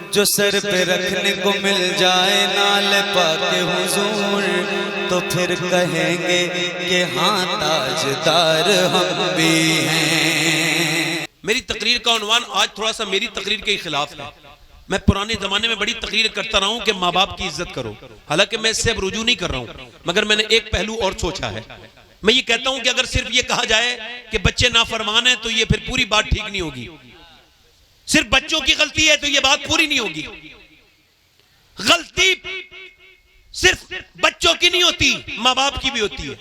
जो सर पे रखने को मिल जाए नाल पाके हुजूर, तो फिर कहेंगे कि हाँ ताजदार हम भी हैं। मेरी तकरीर का उन्वान आज थोड़ा सा मेरी तकरीर के खिलाफ है। मैं पुराने जमाने में बड़ी तकरीर करता रहा हूं कि माँ बाप की इज्जत करो, हालांकि मैं इससे अब रुजू नहीं कर रहा हूं, मगर मैंने एक पहलू और सोचा है। मैं ये कहता हूं कि अगर सिर्फ ये कहा जाए कि बच्चे नाफरमान हैं तो ये फिर पूरी बात ठीक नहीं होगी। सिर्फ बच्चों की गलती है तो ये बात पूरी नहीं होगी। गलती सिर्फ बच्चों की नहीं होती, माँ बाप की भी होती है।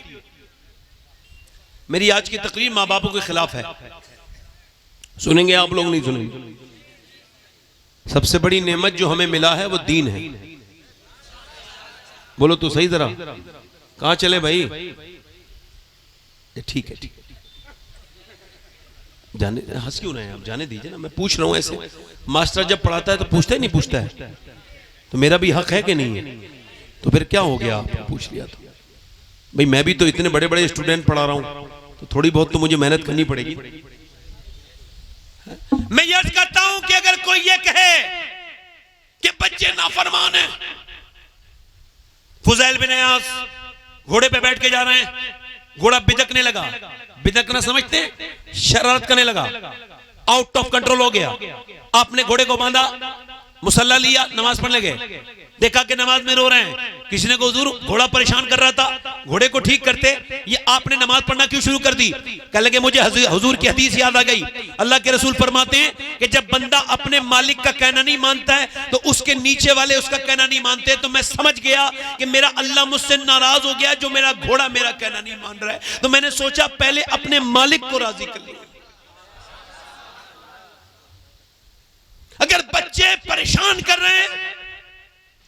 मेरी आज की तकरीर माँ बापों के खिलाफ है। सुनेंगे आप लोग? नहीं सुनेंगे? सबसे बड़ी नेमत जो हमें मिला है वो दीन है। बोलो तो सही जरा, कहां चले भाई? ठीक है, ठीक है, जाने, हंस क्यों रहे हैं आप? जाने दीजिए ना, मैं पूछ रहा हूं ऐसे। मास्टर जब पढ़ाता है तो पूछता है नहीं पूछता है? तो मेरा भी हक है कि नहीं है? तो फिर क्या हो गया, आप पूछ लिया तो? भाई मैं भी तो इतने बड़े बड़े स्टूडेंट पढ़ा रहा हूं, तो थोड़ी बहुत तो मुझे मेहनत करनी पड़ेगी। मैं ये कहता हूं कि अगर कोई ये कहे कि बच्चे नाफरमान हैं, फुज़ैल बिन इयास घोड़े पे बैठ के जा रहे हैं, घोड़ा बिदकने लगा, बिदकना समझते, शरारत करने लगा, आउट ऑफ कंट्रोल हो गया। आपने घोड़े को बांधा, मुसल्ला लिया, नमाज पढ़ने गए, देखा कि नमाज में रो रहे हैं। किसी ने को हुजूर घोड़ा परेशान कर रहा था, घोड़े को ठीक करते, ये आपने नमाज पढ़ना क्यों शुरू कर दी? कह लगे मुझे हुजूर की हदीस याद आ गई। अल्लाह के रसूल फरमाते हैं कि जब बंदा अपने मालिक का कहना नहीं मानता है तो उसके नीचे वाले उसका कहना नहीं मानते। तो मैं समझ गया कि मेरा अल्लाह मुझसे नाराज हो गया जो मेरा घोड़ा मेरा कहना नहीं मान रहा है। तो मैंने सोचा पहले अपने मालिक को राजी कर लिया। अगर बच्चे परेशान कर रहे हैं,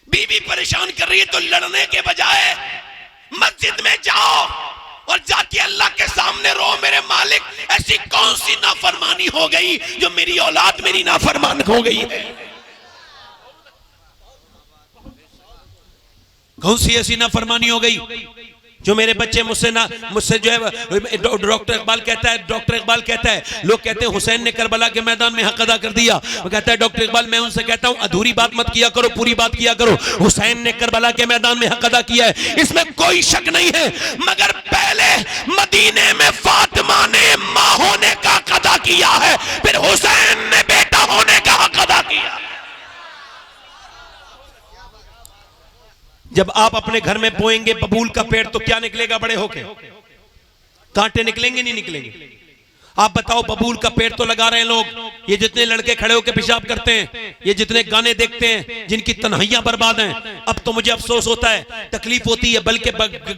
बीवी परेशान कर रही है, तो लड़ने के बजाय मस्जिद में जाओ और जाके अल्लाह के सामने रो, मेरे मालिक ऐसी कौन सी नाफरमानी हो गई जो मेरी औलाद मेरी नाफरमान हो गई है? कौन सी ऐसी नाफरमानी हो गई जो मेरे बच्चे मुझसे जो है, डॉक्टर इकबाल कहता है, लोग कहते हैं हुसैन ने करबला के मैदान में हक अदा कर दिया। वो कहता है डॉक्टर इकबाल मैं उनसे कहता हूं अधूरी बात मत किया करो, पूरी बात किया करो। हुसैन ने करबला के मैदान में हक अदा किया है, इसमें कोई शक नहीं है, मगर पहले मदीने में फातिमा ने मां होने का हक अदा किया है, फिर हुसैन ने बेटा होने का हक अदा किया। जब आप अपने घर में बोएंगे बबूल का पेड़ तो क्या निकलेगा बड़े होके? कांटे निकलेंगे नहीं निकलेंगे? आप बताओ, बबूल का पेड़ तो लगा रहे हैं लोग, ये जितने लड़के खड़े होकर पेशाब करते हैं, ये जितने गाने देखते हैं जिनकी तन्हाइयां बर्बाद हैं, अब तो मुझे अफसोस होता है, तकलीफ होती है, बल्कि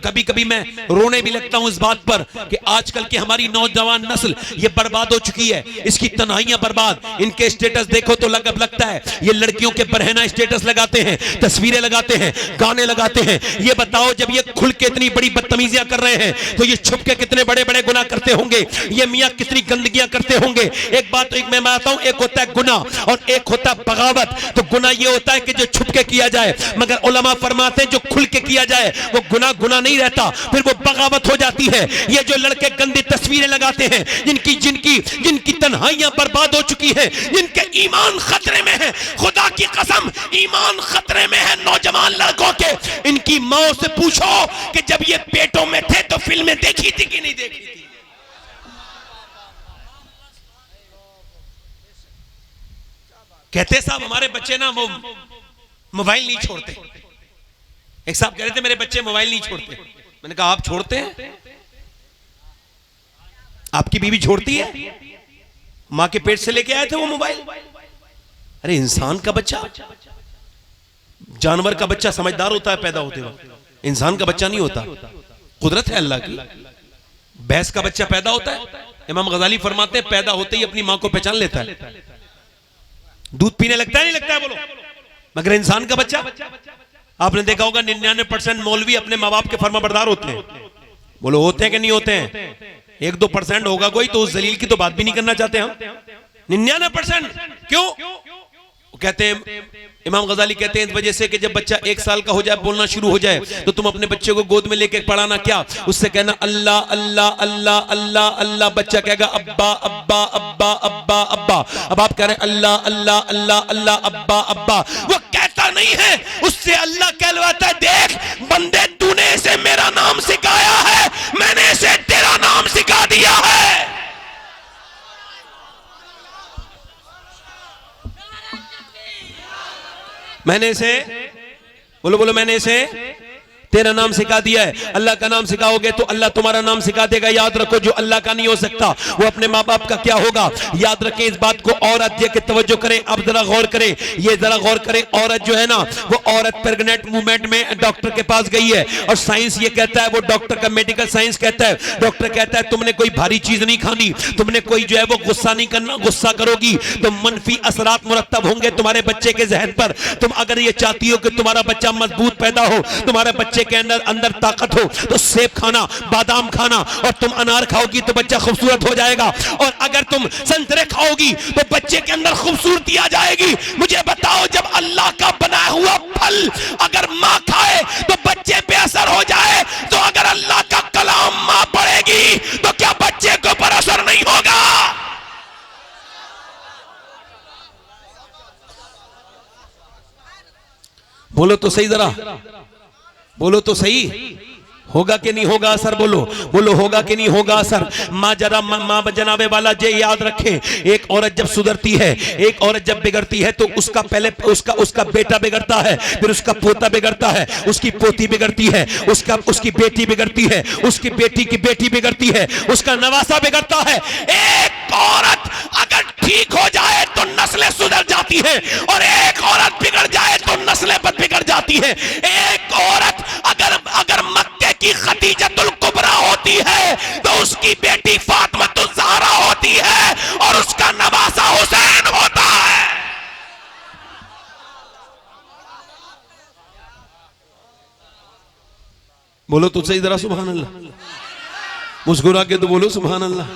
कभी कभी मैं रोने भी लगता हूं इस बात पर कि आजकल की हमारी नौजवान नस्ल ये बर्बाद हो चुकी है, इसकी तन्हाइयां बर्बाद। इनके स्टेटस देखो तो लगता है ये लड़कियों के बरहना स्टेटस लगाते हैं, तस्वीरें लगाते हैं, गाने लगाते हैं। ये बताओ जब ये खुल के इतनी बड़ी बदतमीजियां कर रहे हैं तो ये छुप के कितने बड़े बड़े गुनाह करते होंगे, ये मियां कितनी गंदगियां करते होंगे। एक बात तो मैं बताता हूं, एक होता है गुनाह और एक होता है बगावत। तो गुनाह ये होता है कि जो छुप के किया जाए, मगर उलमा फरमाते हैं जो खुल के किया जाए वो गुनाह नहीं रहता, फिर वो बगावत हो जाती है। ये जो लड़के गंदी तस्वीरें लगाते हैं, जिनकी जिनकी जिनकी तन्हाइयां बर्बाद हो चुकी हैं, जिनके ईमान खतरे में है, खुदा की कसम ईमान खतरे में है नौजवान लड़कों के। इनकी मां से पूछो कि जब ये पेटों में थे तो फिल्में देखी थी कि नहीं देखी थी? कहते साहब हमारे बच्चे ना वो मोबाइल नहीं छोड़ते। एक साहब कह रहे थे मेरे बच्चे मोबाइल नहीं छोड़ते। मैंने कहा आप छोड़ते हैं? आपकी बीवी छोड़ती है? मां के पेट से लेके आए थे वो मोबाइल? अरे इंसान का बच्चा, जानवर का बच्चा समझदार होता है पैदा होते वक्त, इंसान का बच्चा नहीं होता। कुदरत है अल्लाह की। भैंस का बच्चा पैदा होता है, इमाम गजाली फरमाते हैं पैदा होते ही अपनी मां को पहचान लेता है, दूध पीने लगता है नहीं लगता है? बोलो। मगर इंसान का बच्चा, आपने देखा होगा 99% मौलवी अपने माँ बाप के फर्माबरदार होते हैं। बोलो होते हैं कि नहीं होते हैं? 1-2% होगा कोई तो उस जलील की तो बात भी नहीं करना चाहते हम। 99% क्यों? कहते हैं इमाम गजाली कहते हैं इस वजह से कि जब बच्चा 1 साल का हो जाए, बोलना शुरू हो जाए, तो तुम अपने बच्चे को गोद में लेके पढ़ाना क्या, उससे कहना अल्लाह अल्लाह अल्लाह अल्लाह अल्लाह। बच्चा कहेगा अब्बा अब्बा अब्बा अब्बा अब्बा। अब आप कह रहे हैं अल्लाह अल्लाह अल्लाह अल्लाह अब्बा अब्बा, वो कहता नहीं है, उससे अल्लाह कहलवाता है देख बंदे तूने इसे मेरा नाम सिखाया है, मैंने इसे तेरा नाम सिखा दिया है। मैंने इसे बोलो बोलो मैंने इसे तेरा नाम सिखा दिया है। अल्लाह का नाम सिखाओगे तो अल्लाह तुम्हारा नाम सिखा देगा। याद रखो जो अल्लाह का नहीं हो सकता वो अपने माँ बाप का क्या होगा। याद रखें इस बात को, औरत ये कि तवज्जो करें, अब जरा गौर करें, ये जरा गौर करें। औरत जो है ना, वो औरत प्रेग्नेंट मूवमेंट में डॉक्टर के पास गई है और साइंस ये कहता है, वो डॉक्टर का मेडिकल साइंस कहता है, डॉक्टर कहता है तुमने कोई भारी चीज नहीं खानी, तुमने कोई जो है वो गुस्सा नहीं करना, गुस्सा करोगी तो मनफी असरात मुरत्तब होंगे तुम्हारे बच्चे के जहन पर। तुम अगर ये चाहती हो कि तुम्हारा बच्चा मजबूत पैदा हो, तुम्हारे बच्चे के अंदर ताकत हो, तो सेब खाना, बादाम खाना, और तुम अनार खाओगी तो बच्चा खूबसूरत हो जाएगा। और अगर तुम संतरे खाओगी तो बच्चे के अंदर खूबसूरती आ जाएगी। मुझे बताओ जब अल्लाह का बनाया हुआ फल अगर माँ खाए तो बच्चे पे असर हो जाए, तो अगर अल्लाह का कलाम माँ पढ़ेगी तो क्या बच्चे को पर असर नहीं होगा। बोलो तो सही, जरा बोलो तो सही, होगा कि नहीं होगा असर। बोलो बोलो होगा कि नहीं होगा असर। माँ जरा माँ जनाबे वाला जे याद रखें, एक औरत जब सुधरती है, एक औरत जब बिगड़ती है तो उसका पहले उसका बेटा बिगड़ता है, फिर उसका पोता बिगड़ता है, उसकी पोती बिगड़ती है, उसकी बेटी बिगड़ती है, उसकी बेटी की बेटी बिगड़ती है, उसका नवासा बिगड़ता है। एक औरत अगर ठीक हो जाए तो नस्लें सुधर जाती है, और एक औरत बिगड़ जाए तो नस्लें बिगड़ जाती है। एक औरत अगर मक्के की खदीजतुल कुबरा होती है तो उसकी बेटी फातिमातुल ज़हरा होती है, और उसका नवासा हुसैन होता है। बोलो तो सही जरा सुभान अल्लाह, मुस्कुरा के तो बोलो सुभान अल्लाह।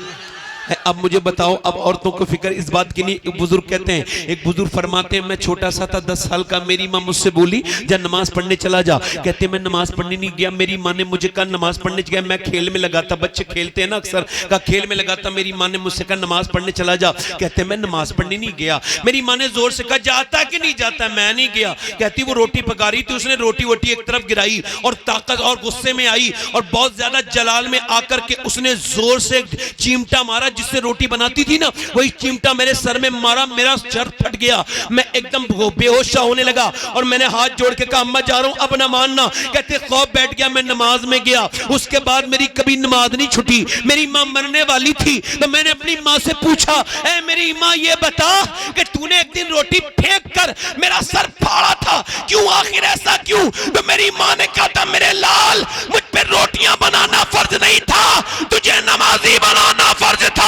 अब मुझे बताओ, अब औरतों को फिक्र इस बात की नहीं। एक बुजुर्ग कहते हैं, एक बुजुर्ग फरमाते हैं मैं छोटा सा था 10 साल का, मेरी माँ मुझसे बोली जा नमाज पढ़ने चला जा। कहते मैं नमाज पढ़ने नहीं गया, मेरी माँ ने मुझे कहा नमाज पढ़ने गया, मैं खेल में लगा था, बच्चे खेलते हैं ना अक्सर, कहा खेल में लगा था, मेरी माँ ने मुझसे कहा नमाज पढ़ने चला जा। कहते मैं नमाज पढ़ने नहीं गया, मेरी माँ ने जोर से कहा जाता कि नहीं जाता, मैं नहीं गया। कहती वो रोटी पका रही थी, उसने रोटी वोटी एक तरफ गिराई और ताकत और गुस्से में आई और बहुत ज्यादा जलाल में आकर के उसने जोर से चिमटा मारा, जिससे रोटी बनाती थी ना, वही चिमटा मेरे सर में मारा, मेरा सर फट गया, मैं एकदम बेहोश होने लगा और मैंने हाथ जोड़ के कहा अम्मा जा रहा हूं, अब ना मानना। कहते खौफ बैठ गया, मैं नमाज में गया, उसके बाद मेरी कभी नमाज नहीं छूटी। मेरी माँ मरने वाली थी तो मैंने अपनी माँ से पूछा, ऐ मेरी माँ ये बता कि तूने एक दिन रोटी फेंक कर मेरा सर फाड़ा था, क्यों, आखिर ऐसा क्यों? तो मेरी माँ ने कहा था मेरे लाल, मुझ पे रोटियां बनाना फर्ज नहीं था, तुझे नमाजी बनाना फर्ज था।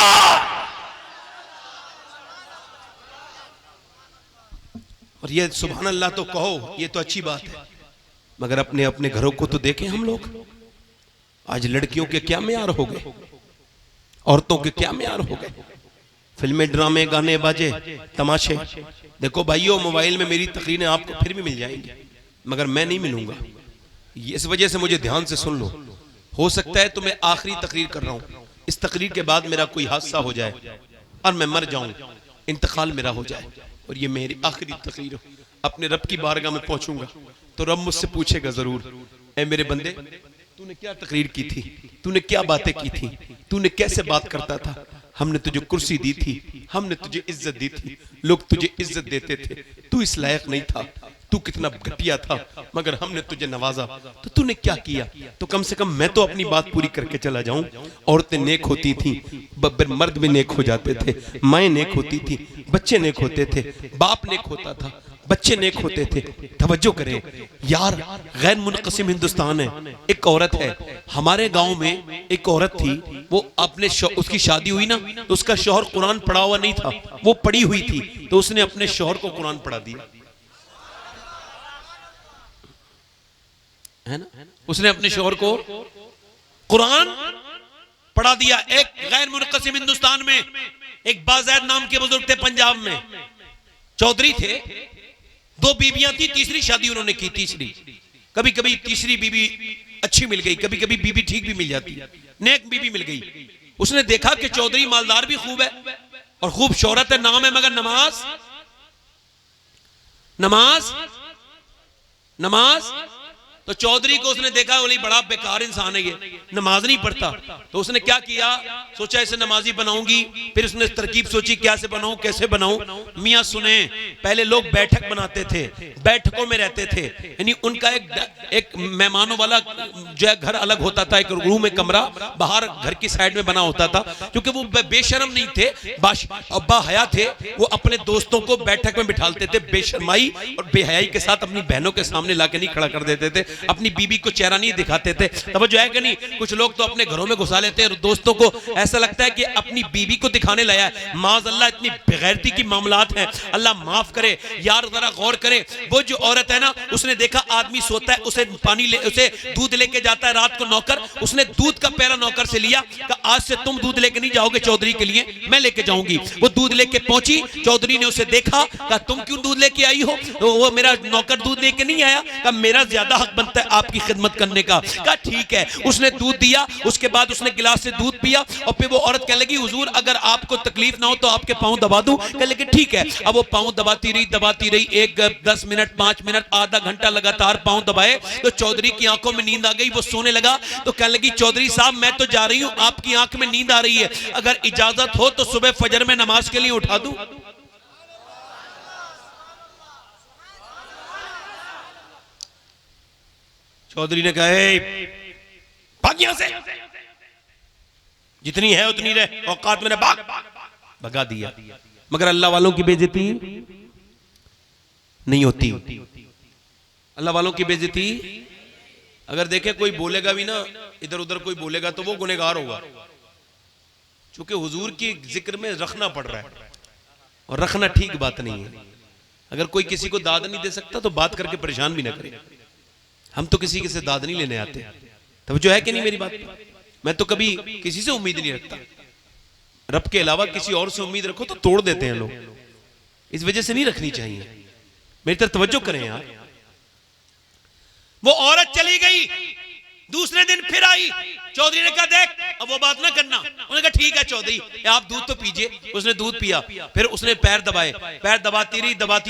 और ये सुभान अल्लाह तो कहो, ये तो अच्छी बात है, मगर अपने अपने घरों को तो देखें हम लोग। आज लड़कियों के क्या मेयार हो गए, औरतों के क्या मेयार हो गए। फिल्में, ड्रामे, गाने बाजे, तमाशे। देखो भाइयों, मोबाइल में मेरी तकरीरें आपको फिर भी मिल जाएंगी, मगर मैं नहीं मिलूंगा। इस वजह से मुझे ध्यान से सुन लो, हो सकता है तो मैं आखिरी तकरीर कर रहा हूं, इस तकरीर के बाद मेरा कोई हादसा हो जाए और मैं मर जाऊं, इंतकाल मेरा हो जाए, और ये मेरी आखिरी तकरीर हो, अपने रब की बारगाह में पहुंचूंगा तो रब मुझसे पूछेगा जरूर, ऐ मेरे बंदे तूने क्या तकरीर की थी, तूने क्या बातें की थी, तूने कैसे बात करता था, हमने तुझे कुर्सी दी थी, हमने तुझे इज्जत दी थी, लोग तुझे इज्जत देते थे, तू इस लायक नहीं था, तू कितना घटिया था, मगर हमने तुझे नवाजा, तो तूने क्या किया। तो कम से कम मैं तो अपनी बात पूरी करके चला जाऊं। औरतें नेक होती थी, मर्द भी नेक हो जाते थे, माएँ नेक होती थी, बच्चे नेक होते थे, बाप नेक होता था, बच्चे नेक होते थे। तवज्जो करें यार, गैर मुनक़सिम हिंदुस्तान है। एक औरत है हमारे गांव में, एक औरत थी, वो अपने उसकी शादी हुई ना तो उसका शौहर कुरान पढ़ा हुआ नहीं था, वो पढ़ी हुई थी, तो उसने अपने शौहर को कुरान पढ़ा दिया, है ना, उसने अपने शौहर को कुरान पढ़ा दिया। एक गैर मुनक़सिम हिंदुस्तान में एक बाज़ैद नाम के बुजुर्ग थे, पंजाब में चौधरी थे, 2 बीबियां थी, तीसरी शादी उन्होंने की, तीसरी। कभी कभी तीसरी बीबी अच्छी मिल गई, कभी कभी बीबी ठीक भी मिल जाती, नेक बीबी मिल गई। उसने देखा कि चौधरी मालदार भी खूब है और खूब शोहरत है, नाम है, मगर नमाज नमाज नमाज। तो चौधरी को उसने देखा, बोली बड़ा बेकार इंसान है ये, नमाज नहीं पढ़ता। तो उसने क्या किया, सोचा इसे नमाजी बनाऊंगी। फिर उसने तरकीब सोची कैसे बनाऊं, कैसे बनाऊं। मियां सुने, पहले लोग बैठक बनाते थे, बैठकों में रहते थे, यानी उनका एक मेहमानों वाला जो है घर अलग होता था, एक रूम में कमरा बाहर घर की साइड में बना होता था। क्योंकि वो बेशरम नहीं थे, अब्बा हया थे, वो अपने दोस्तों को बैठक में बिठालते थे, बेशरमाई और बेहयाई के साथ अपनी बहनों के सामने लाके नहीं खड़ा कर देते थे, अपनी बीबी को चेहरा नहीं दिखाते थे। तब जो है कि नहीं, कुछ लोग तो अपने घरों में घुसा लेते हैं, दोस्तों को ऐसा लगता है कि अपनी बीबी को दिखाने लाया है। माज अल्लाह, इतनी बेगैरती की मामलात हैं, अल्लाह माफ करे। यार जरा गौर करे, वो जो औरत है ना, उसने देखा आदमी सोता है, उसे उसे दूध लेके जाता है रात को नौकर, उसने दूध का पैरा नौकर से लिया, कहा आज से तुम दूध लेके नहीं जाओगे चौधरी के लिए, मैं लेके जाऊंगी। वो दूध लेके पहुंची, चौधरी ने उसे देखा, कहा तुम क्यों दूध लेके आई हो? तो वो मेरा नौकर दूध लेके नहीं आया। कहा मेरा ज्यादा हक बनता है आपकी खिदमत करने का। कहा ठीक है। उसने दूध दिया, उसके बाद उसने गिलास से दूध पिया और फिर वो औरत कहने लगी हुजूर अगर आपको तकलीफ ना हो तो आपके पांव दबा दूं। कहने लगी ठीक है। अब वो पांव दबाती रही, 10 मिनट 5 मिनट आधा घंटा लगातार पांव दबाए। तो चौधरी की आंखों में नींद आ गई, वो सोने लगा। तो कहने लगी चौधरी साहब मैं तो जा रही हूं, आपकी आंख में नींद आ रही है, अगर इजाजत हो तो सुबह फजर में नमाज के लिए उठा दूं। चौधरी ने कहा भाग यहां से, जितनी है उतनी रहे, औकात में भाग। भगा दिया। मगर अल्लाह वालों की बेइज्जती नहीं होती। अल्लाह वालों की बेइज्जती, अगर देखे कोई बोलेगा भी ना, इधर उधर कोई बोलेगा तो वो गुनहगार होगा, क्योंकि हुजूर की जिक्र में रखना पड़ रहा है और रखना ठीक बात नहीं है। अगर कोई किसी को दाद नहीं दे सकता तो बात करके परेशान भी ना करे। हम तो किसी से दाद नहीं लेने आते। तब जो है कि नहीं मेरी बात, मैं तो कभी किसी से उम्मीद नहीं रखता। रब के अलावा किसी और से उम्मीद रखो तो तोड़ देते हैं लोग, इस वजह से नहीं रखनी चाहिए। मेरी तरफ तवज्जो करें यार। वो औरत चली गई, दूसरे दिन फिर आई। चौधरी ने कहा देख अब वो बात ना करना। उन्होंने कहा ठीक है चौधरी आप दूध तो पीजिए। उसने दूध पिया, फिर उसने पैर दबाए, पैर दबाती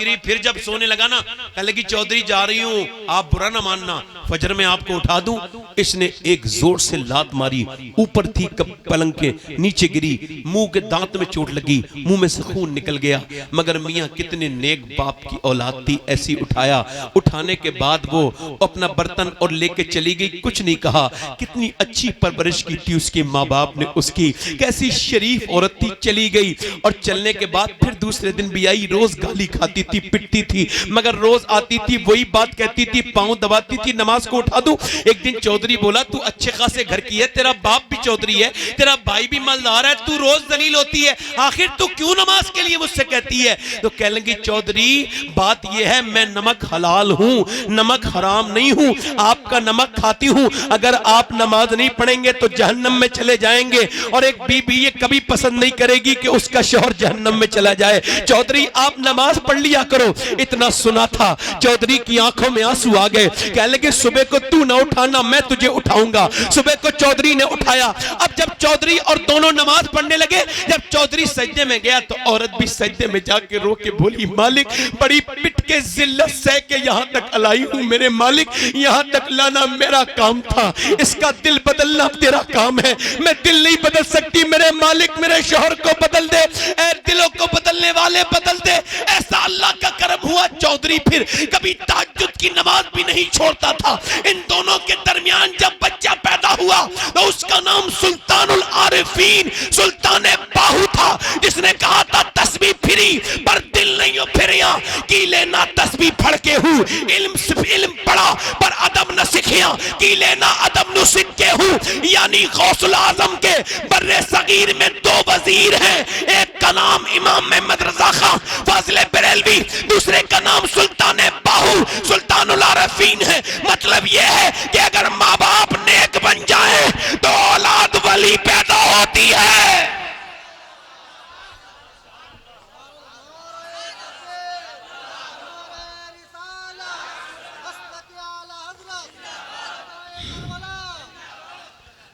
रही। फिर जब सोने लगा ना, कहने लगी चौधरी जा रही हूं, आप बुरा ना मानना, फजर में आपको उठा दूं। इसने एक जोर से लात मारी, ऊपर थी पलंग के, नीचे गिरी, मुंह के दांत में चोट लगी, मुंह में से खून निकल गया। मगर मियां कितने नेक बाप की औलाद थी, ऐसी उठाया। उठाने के बाद वो अपना बर्तन और लेके चली गई, कुछ नहीं कहा। कितनी अच्छी परवरिश की थी उसके माँ बाप ने उसकी, कैसी शरीफ औरत थी, चली गई। और चलने के बाद फिर दूसरे दिन भी आई। रोज गाली खाती थी, पिटती थी, मगर रोज आती थी, वही बात कहती थी, पांव दबाती थी, नमाज को उठा दूं। एक दिन चौधरी बोला तू अच्छे खासे घर की है, तेरा बाप भी चौधरी है, तेरा भाई भी मालदार है, तू रोज दलील होती है, आखिर तू क्यों नमाज के लिए मुझसे कहती है? तो कह लगी चौधरी बात यह है मैं नमक हलाल हूं, नमक हराम नहीं हूं, आपका नमक खाती हूं। अगर आप नमाज नहीं पढ़ेंगे तो जहन्नम में चले जाएंगे, और एक बीबी ये कभी पसंद नहीं करेगी कि उसका शौहर जहन्नम में चला जाए। चौधरी आप नमाज पढ़ लिया करो। इतना सुना था, चौधरी की आंखों में आंसू आ गए। कहने लगे सुबह को तू ना उठाना, मैं तुझे उठाऊंगा। सुबह को चौधरी ने उठाया। अब जब चौधरी और दोनों नमाज पढ़ने लगे, जब चौधरी सजदे में गया तो औरत भी सजदे में जाके रो के बोली मालिक बड़ी पिट के जिल्लत सह के यहां तक लाई हूं, मेरे मालिक यहां तक लाना मेरा काम था, इसका दिल बदलना तेरा काम है, मैं दिल नहीं बदल सकती, मेरे मालिक मेरे शौहर को बदल दे, ऐ दिलों को बदलने वाले बदल दे। ऐसा अल्लाह का करम हुआ। चौधरी फिर कभी तहज्जुद की नमाज भी नहीं छोड़ता था। इन दोनों के दरमियान जब बच्चा पैदा हुआ तो उसका नाम सुल्तानुल आरिफीन सुल्तान बाहू था, जिसने कहा था तस्बीह फिरी पर दिल नहीं हो फिरिया, की लेना तस्बीह पढ़ के हूँ, इल्म पढ़ा पर अदब न सीखिया, की लेना अदब न सीख के हूँ। यानी गौसुल आजम के बर्रे सगीर में 2 वजीर हैं, एक का नाम इमाम महमद रजा खां फाजिल बरेलवी, दूसरे का नाम सुल्तान बाहू सुल्तानुल आरिफीन है। मतलब यह है कि अगर माँ बाप नेक बन जाए तो औलाद वली पैदा होती है।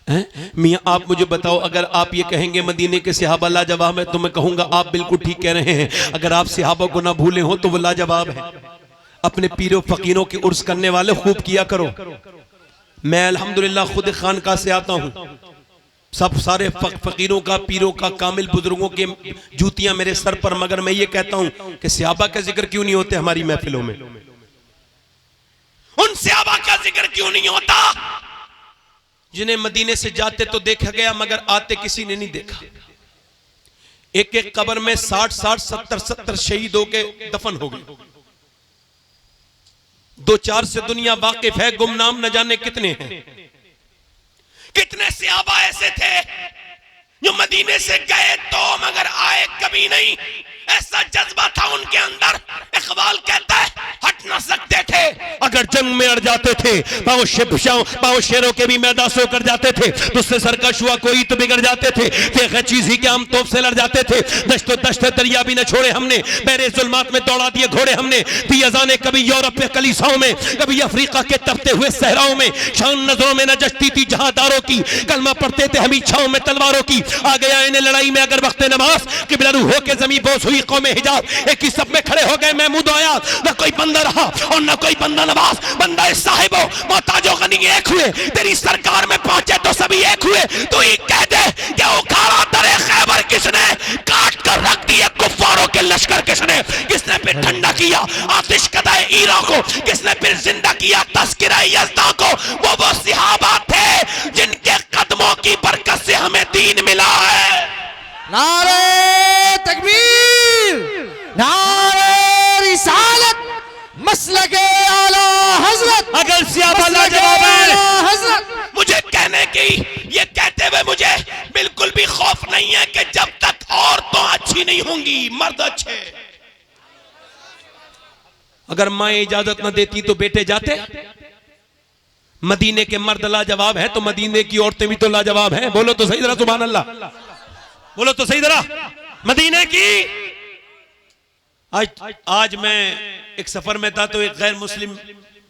मियाँ आप मुझे बताओ, अगर आप ये कहेंगे मदीने के सहाबा लाजवाब है तो मैं कहूंगा आप बिल्कुल ठीक कह रहे हैं। अगर आप सहाबा को ना भूले हो तो वो लाजवाब है। अपने पीरों फकीरों के उर्स करने वाले खूब किया करो। मैं अल्हम्दुलिल्लाह खुद खानकाह से आता हूँ। सब सारे फकीरों का, पीरों का, कामिल बुजुर्गों के जूतियां मेरे सर पर, मगर मैं ये कहता हूं कि सहाबा का जिक्र क्यों नहीं होते हमारी महफिलों में? उन सहाबा का जिक्र क्यों नहीं होता जिन्हें मदीने से जाते तो देखा गया मगर आते किसी ने नहीं देखा। एक एक कब्र में 60-60, 70-70 शहीदों के दफन हो गए। 2-4 से दुनिया वाकिफ है, गुमनाम न जाने कितने हैं। कितने सहाबा ऐसे थे जो मदीने से गए तो मगर आए कभी नहीं। ऐसा जज्बा था उनके अंदर। इकबाल कहता है हट ना सकते थे, अगर जंग में अड़ जाते थे, पाँव शेरों के भी मैदान से होकर जाते थे, तो उससे सरकश हुआ कोई तो बिगड़ जाते थे। चीज ही के हम तोप से लड़ जाते थे। दश्त दरिया भी न छोड़े हमने, बहरे जुल्मात में दौड़ा दिए घोड़े हमने। दी अज़ाने कभी यूरोप के कलीसाओं में, कभी अफ्रीका के तपते हुए सहराओं में। शान नजरों में न जचती थी जहादारों की, कलमा पढ़ते थे हम इच्छाओं में तलवारों की। आ गया इन्हें लड़ाई में अगर वक्त नमाज, किबला रूह हो के जमीन बोस हुई कौमे हिजाब। एक ही सब में खड़े हो गए महमूद आया, न कोई बंदा रहा और न कोई बंदा नवाज। बंदा साहिबो मोहताजो गनी एक हुए, तेरी सरकार में पहुंचे तो सभी एक हुए। तो ये कह दे कि उखाड़ा दरे खैबर किसने, काट कर रख दिए कुफ्फारों के लश्कर किसने। किसने फिर ठंडा किया आतिश कदाए ईरा को, किसने फिर जिंदा किया तस्किरा यज़दा को। वो सहाबा थे जिनके कदमों की बरकत से हमें दीन मिला है। नारे तकबीर, नारे रिसालत, मसलके आला हजरत। अगर सहाबा लाजवाब है, हजरत मुझे कहने की, ये कहते हुए मुझे बिल्कुल भी खौफ नहीं है कि जब तक औरतें अच्छी नहीं होंगी मर्द अच्छे। अगर माँ इजाजत न देती तो बेटे जाते। मदीने के मर्द लाजवाब है तो मदीने की औरतें भी तो लाजवाब हैं। बोलो तो सही जरा सुभान अल्लाह, बोलो तो सही जरा। मदीने की आज मैं एक सफर में था तो एक गैर मुस्लिम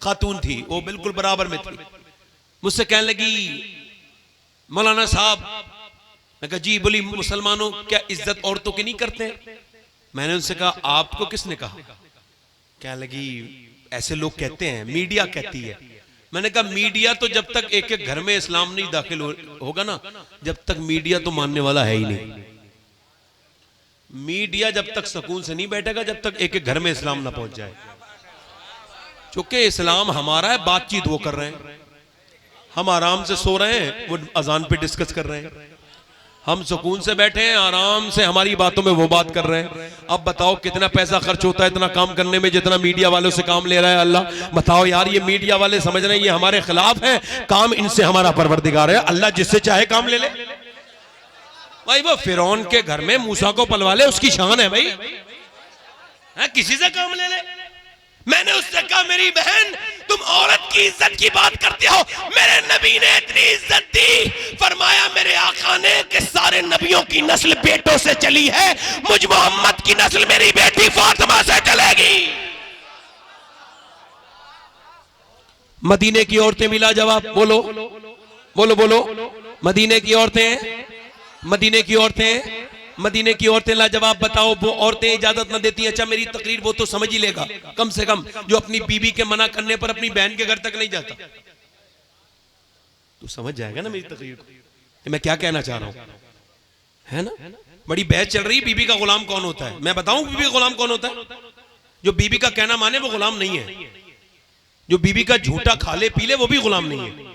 खातून थी, वो बिल्कुल बराबर में थी। मुझसे कहने लगी मौलाना साहब, मैं कहा जी। बोली मुसलमानों क्या इज्जत औरतों की नहीं करते? मैंने उनसे कहा आपको किसने कहा? कहने लगी ऐसे लोग कहते हैं, मीडिया कहती है। मैंने कहा मीडिया तो जब तक एक एक घर में इस्लाम नहीं दाखिल होगा ना, जब तक मीडिया तो मानने वाला है ही नहीं। मीडिया जब तक सुकून से नहीं बैठेगा जब तक एक एक घर में इस्लाम ना पहुंच जाए। चूंकि इस्लाम हमारा है, बातचीत वो कर रहे हैं। हम आराम से सो रहे हैं, वो अजान पे डिस्कस कर रहे हैं। हम सुकून से बैठे हैं, आराम से हमारी बातों में वो बात कर रहे हैं। अब बताओ कितना पैसा खर्च होता है इतना काम करने में जितना मीडिया वालों से काम ले रहा है अल्लाह। बताओ यार, ये मीडिया वाले समझ रहे हैं ये हमारे खिलाफ है, काम इनसे हमारा परवरदिगार है। अल्लाह जिससे चाहे काम ले ले। भाई वो फिरौन के घर में मूसा को पलवा ले, उसकी शान है भाई, है किसी से काम ले ले। मैंने उससे कहा मेरी बहन तुम औरत की इज्जत की बात करते हो, मेरे नबी ने इतनी इज्जत दी। फरमाया मेरे आका ने कि सारे नबियों की नस्ल बेटों से चली है, मुझ मोहम्मद की नस्ल मेरी बेटी फातिमा से चलेगी। मदीने की औरतें मिला जवाब। बोलो बोलो बोलो। मदीने की औरतें, मदीने की औरतें, मदीने की औरतें लाजवाब। बताओ वो औरतें इजाजत न देती। अच्छा मेरी तकरीर वो तो समझ ही लेगा कम से कम, जो अपनी बीवी के मना करने पर अपनी बहन के घर तक नहीं जाता, तो समझ जाएगा ना मेरी तकरीर को मैं क्या कहना चाह रहा हूं, है ना। बड़ी बहस चल रही, बीबी का गुलाम कौन होता है। मैं बताऊं बीबी का गुलाम कौन होता है? जो बीबी का कहना माने वो गुलाम नहीं है। जो बीबी का झूठा खा ले पी ले वो भी गुलाम नहीं है।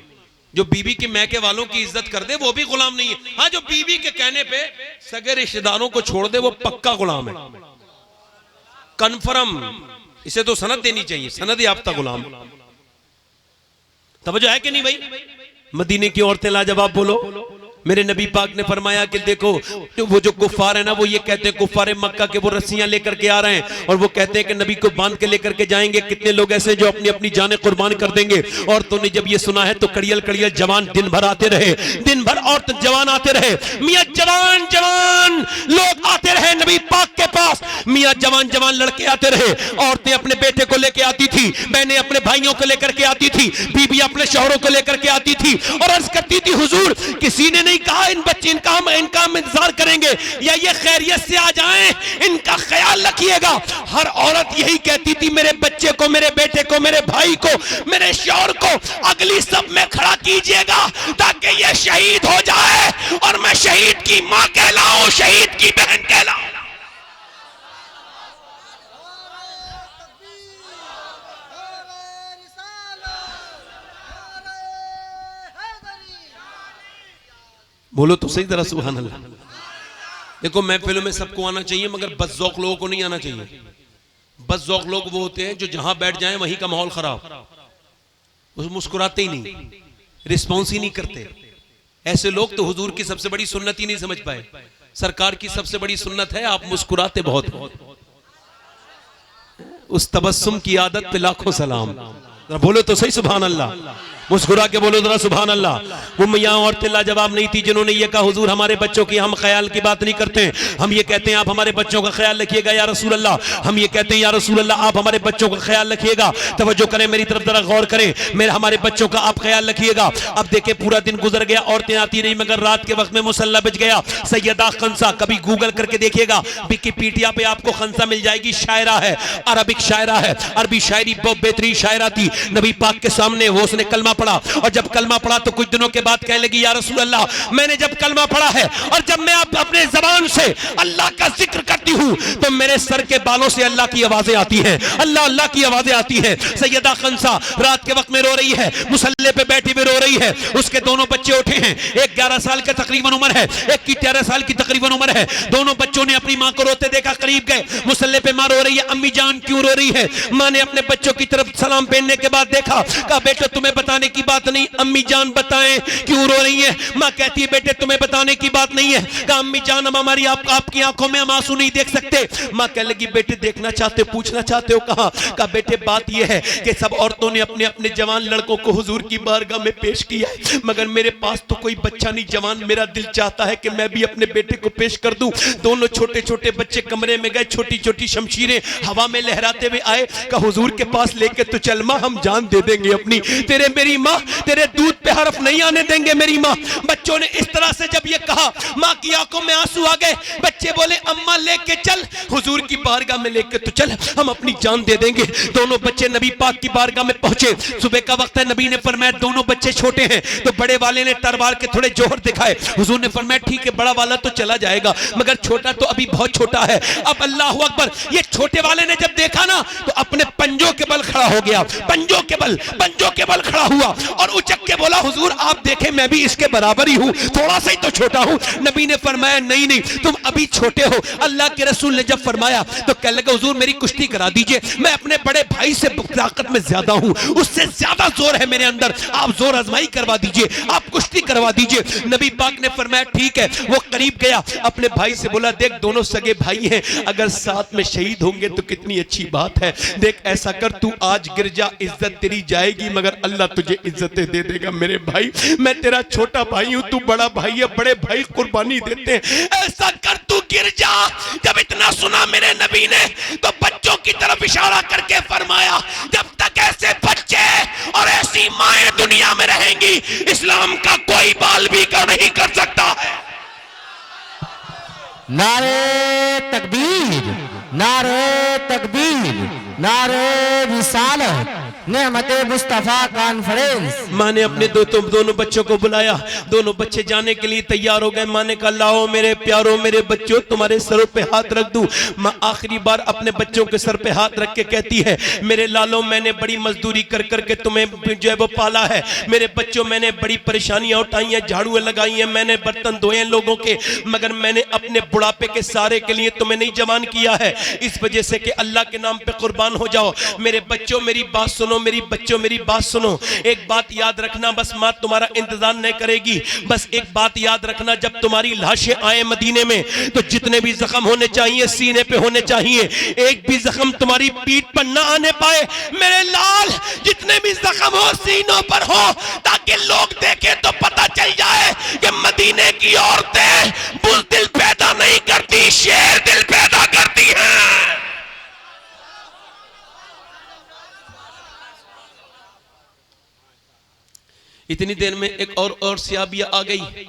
जो बीबी के मैके वालों की इज्जत कर दे वो भी गुलाम नहीं है। हाँ, जो बीबी के कहने पे सगे रिश्तेदारों को छोड़ दे वो पक्का गुलाम है, कन्फर्म। इसे तो सनद देनी चाहिए, सनद याफ्ता गुलाम। तवज्जो है कि नहीं भाई? मदीने की औरतें लाजवाब। बोलो। मेरे नबी पाक ने फरमाया कि देखो वो जो कुफ्फार है ना, वो ये कहते हैं कुफ्फार मक्का के वो रस्सियां लेकर के आ रहे हैं और वो कहते हैं कि नबी को बांध के लेकर के जाएंगे। कितने लोग ऐसे जो अपनी अपनी जानें कुर्बान कर देंगे। औरतों ने जब ये सुना है तो कड़ियल कड़ियल जवान दिन भर आते रहे, दिन भर औरत जवान आते रहे। मियां जवान जवान लोग आते रहे नबी पाक के पास मियां जवान जवान लड़के आते रहे, औरतें अपने बेटे को लेकर आती थी, बहनें अपने भाइयों को लेकर के आती थी, बीबी अपने शौहरों को लेकर के आती थी और अर्ज करती थी हुजूर किसी ने नहीं कहा इन बच्चे इनका हम इंतजार करेंगे या ये खैरियत से आ जाएं, इनका ख्याल रखिएगा। हर औरत यही कहती थी मेरे बच्चे को, मेरे बेटे को, मेरे भाई को, मेरे शौहर को अगली सब में खड़ा कीजिएगा ताकि ये शहीद हो जाए और मैं शहीद की मां कहलाऊं, शहीद की बहन कहलाऊं। बोलो तो सही तरह सुभान अल्लाह। देखो महफिलों में सबको आना चाहिए मगर बदज़ौक़ लोगों को नहीं आना चाहिए। बदज़ौक़ लोग वो होते हैं जो जहां बैठ जाएं वहीं का माहौल खराब, वो मुस्कुराते ही नहीं, रिस्पॉन्स ही नहीं करते। ऐसे लोग तो हुजूर की सबसे बड़ी सुन्नत ही नहीं समझ पाए। सरकार की सबसे बड़ी सुन्नत है आप मुस्कुराते बहुत हो। उस तबस्सुम की आदत पे लाखों सलाम। बोलो तो सही सुभान अल्लाह, मुस्कुरा के बोलो जरा सुभान अल्लाह। वो मियां औरतें लाजवाब नहीं थी जिन्होंने ये कहा हुजूर हमारे बच्चों की हम ख्याल की बात नहीं करते हैं, हम ये कहते हैं आप हमारे बच्चों का ख्याल रखिएगा या रसूल अल्लाह, हम ये कहते हैं या रसूल अल्लाह आप हमारे बच्चों का ख्याल रखिएगा। तवज्जो करें मेरी तरफ जरा गौर करें, मेरे हमारे बच्चों का आप ख्याल रखिएगा। अब देखे पूरा दिन गुजर गया, औरतें आती रही मगर रात के वक्त में मुसल्ला बज गया। सैयदा खंसा, कभी गूगल करके देखिएगा विकिपीडिया पे आपको खंसा मिल जाएगी, शायरा है, अरबिक शायरा है, अरबी शायरी बहुत बेहतरीन शायरा थी। नबी पाक के सामने वो उसने कलमा पढ़ा और जब कलमा पढ़ा तो कुछ दिनों के बाद कहने लगी या रसूल अल्लाह मैंने जब कलमा पढ़ा है और जब मैं अपने जबान से अल्लाह का जिक्र करती हूँ तो मेरे सर के बालों से अल्लाह की आवाजें आती हैं, अल्लाह अल्लाह की आवाजें आती हैं। सैयदा खंसा रात के वक्त में रो रही है, मुसल्ले पे बैठी हुई रो रही है। उसके दोनों बच्चे उठे हैं, एक 11 साल का तकरीबन उम्र है, एक की 13 साल की तकरीबन उम्र है। दोनों बच्चों ने अपनी माँ को रोते देखा, करीब गए, मुसल्ले पे माँ रो रही है, अम्मी जान क्यों रो रही है? माँ ने अपने बच्चों की तरफ सलाम पहनने के बाद देखा, कहा बेटा तुम्हें बताने की बात नहीं, अम्मी जान बताएं क्यों रो रही है? माँ कहती है बेटे तुम्हें बताने की बात नहीं है। कहा अम्मी जान हम हमारी आपकी आंखों में हम आंसू नहीं देख सकते। माँ कह लगी बेटे देखना चाहते हो, पूछना चाहते हो? कहा बेटे बात यह है कि सब औरतों ने अपने अपने जवान लड़कों को हुजूर की बारगाह में पेश किया है मगर मेरे पास तो कोई बच्चा नहीं जवान, मेरा दिल चाहता है कि मैं भी अपने बेटे को पेश कर दूं। दोनों छोटे छोटे बच्चे कमरे में गए, छोटी छोटी शमशीरें हवा में लहराते हुए आए। कहा हुजूर के पास लेके तो चल माँ, हम जान दे देंगे अपनी, तेरे मेरी माँ तेरे दूध पे हरफ नहीं आने देंगे मेरी माँ। बच्चों ने इस तरह से जब ये कहा माँ की आंखों में आंसू आ गए। बच्चे बोले अम्मा लेके चल, हुजूर की बारगाह में लेके तो चल, हम अपनी जान दे देंगे। दोनों बच्चे नबी पाक की बारगाह में पहुंचे। सुबह का वक्त है, नबी ने फरमाया दोनों बच्चे छोटे हैं तो बड़े वाले ने तलवार के थोड़े जोहर दिखाए। हुजूर ने फरमाया ठीक है बड़ा वाला तो चला जाएगा मगर छोटा तो अभी बहुत छोटा है। अब अल्लाह अकबर, ये छोटे वाले ने जब देखा ना तो अपने पंजों के बल खड़ा हो गया, पंजों के बल खड़ा हुआ और उचक के बोला हुजूर आप देखें मैं भी इसके बराबर ही हूँ, थोड़ा सा ही तो छोटा हूँ। नबी ने फरमाया नहीं नहीं तुम अभी छोटे हो। अल्लाह के रसूल ने जब फरमाया तो कहने लगा हुजूर मेरी कुश्ती करा दीजिए, मैं अपने बड़े भाई से ताकत में ज्यादा हूँ, उससे ज्यादा जोर है मेरे अंदर, आप जोर आजमाई करवा दीजिए, आप कुश्ती करवा दीजिए। नबी पाक ने फरमाया ठीक है। वो करीब गया, अपने भाई से बोला देख दोनों सगे भाई हैं, अगर साथ में शहीद होंगे तो कितनी अच्छी बात है। देख ऐसा कर तू आज गिर जा, इज्जत तेरी जाएगी मगर अल्लाह तुझे इज्जतें दे देगा मेरे भाई। मैं तेरा छोटा भाई हूं, तू बड़ा भाई है, बड़े भाई कुर्बानी देते हैं, ऐसा कर तू गिर जा। जब इतना सुना मेरे नबी ने तो बच्चों की तरफ इशारा करके फरमाया जब तक ऐसे बच्चे और ऐसी माएं दुनिया में रहेंगी इस्लाम का कोई बाल भी नहीं कर सकता है। नारे तकबीर, नारे तकबीर, नारे रिसालत, नेमते मुस्तफा कॉन्फ्रेंस। माँ ने अपने दोनों बच्चों को बुलाया, दोनों बच्चे जाने के लिए तैयार हो गए। माँ ने कहा लाओ मेरे प्यारों मेरे बच्चों तुम्हारे सरों पे हाथ रख दूं। माँ आखिरी बार अपने बच्चों के सर पे हाथ रख के कहती है मेरे लालो मैंने बड़ी मजदूरी कर करके तुम्हें जो है वो पाला है, मेरे बच्चों मैंने बड़ी परेशानियां उठाई हैं, झाड़ू लगाई हैं, मैंने बर्तन धोए लोगों के, मगर मैंने अपने बुढ़ापे के सहारे के लिए तुम्हें नहीं जवान किया है, इस वजह से कि अल्लाह के नाम पे कुर्बान हो जाओ। मेरे बच्चों मेरी बात सुनो, मेरी बच्चों मेरी बात सुनो, एक बात याद रखना, बस माँ तुम्हारा इंतजार नहीं करेगी, बस एक बात याद रखना, जब तुम्हारी लाशें आए मदीने में तो जितने भी जख्म होने चाहिए सीने पे होने चाहिए, एक भी जख्म तुम्हारी पीठ पर ना आने पाए मेरे लाल, जितने भी जख्म हो सीनों पर हो, ताकि लोग देखें तो पता चल जाए कि मदीने की औरतें बुज़दिल पैदा नहीं करती, शेर दिल पैदा इतनी देर में एक और सियाबिया आ गई,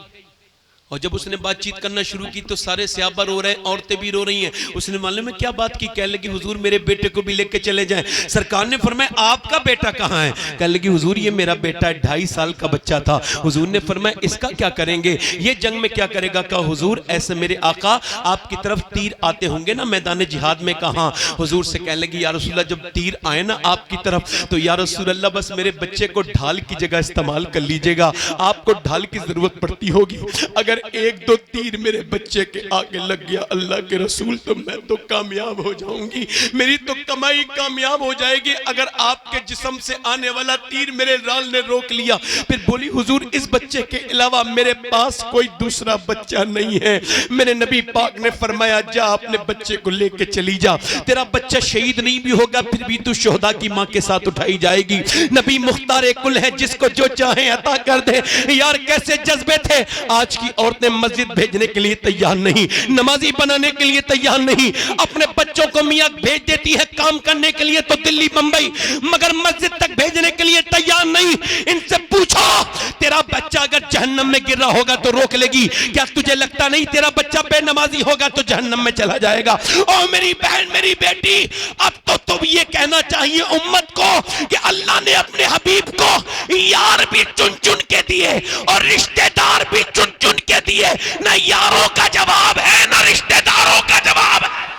और जब उसने बातचीत करना शुरू की तो सारे सियाबा रो रहे हैं, औरतें भी रो रही हैं। उसने मालूम है क्या बात की? कहने लगी हुजूर मेरे बेटे को भी लेके चले जाएं। सरकार ने फरमाया आपका बेटा कहाँ है? कहने लगी हुजूर ये मेरा बेटा है, 2.5 साल का बच्चा था। हुजूर ने फरमाया इसका क्या करेंगे, ये जंग में क्या करेगा? कहा हुजूर ऐसे मेरे आका आपकी तरफ तीर आते होंगे ना मैदान जिहाद में। कहा हुजूर से कहने लगी या रसूलल्लाह जब तीर आए ना आपकी तरफ तो या रसूलल्लाह बस मेरे बच्चे को ढाल की जगह इस्तेमाल कर लीजिएगा, आपको ढाल की जरूरत पड़ती होगी। अगर 1-2 तीर मेरे बच्चे के आगे लग गया अल्लाह के रसूल तो मैं तो कामयाब हो जाऊंगी, मेरी तो कमाई कामयाब हो जाएगी। अगर आपके जिस्म से आने वाला तीर मेरे लाल ने रोक लिया। फिर बोली हुजूर इस बच्चे के अलावा मेरे पास कोई दूसरा बच्चा नहीं है। मेरे नबी पाक ने फरमाया जा अपने बच्चे को लेके चली जा, तेरा बच्चा शहीद नहीं भी होगा फिर भी तू शोहदा की मां के साथ उठाई जाएगी। नबी मुख्तार कुल है, जिसको जो चाहे अता कर दे। यार कैसे जज्बे थे। आज की औरतें मस्जिद भेजने के लिए तैयार नहीं, नमाजी बनाने के लिए तैयार नहीं, अपने बच्चों को मियां भेज देती है काम करने के लिए तो दिल्ली बंबई, मगर मस्जिद तक भेजने के लिए तैयार नहीं। इनसे पूछो तेरा बच्चा अगर जहन्नम में गिर रहा होगा तो रोक लेगी क्या? तुझे लगता नहीं तेरा बच्चा बेनमाजी होगा तो जहन्नम में चला जाएगा? ओ मेरी बहन मेरी बेटी, अब तो तुम ये कहना चाहिए उम्मत को कि अल्लाह ने अपने हबीब को यार भी चुन चुन के दिए और रिश्तेदार भी चुन चुन के दिए। न यारों का जवाब है न रिश्तेदारों का जवाब है।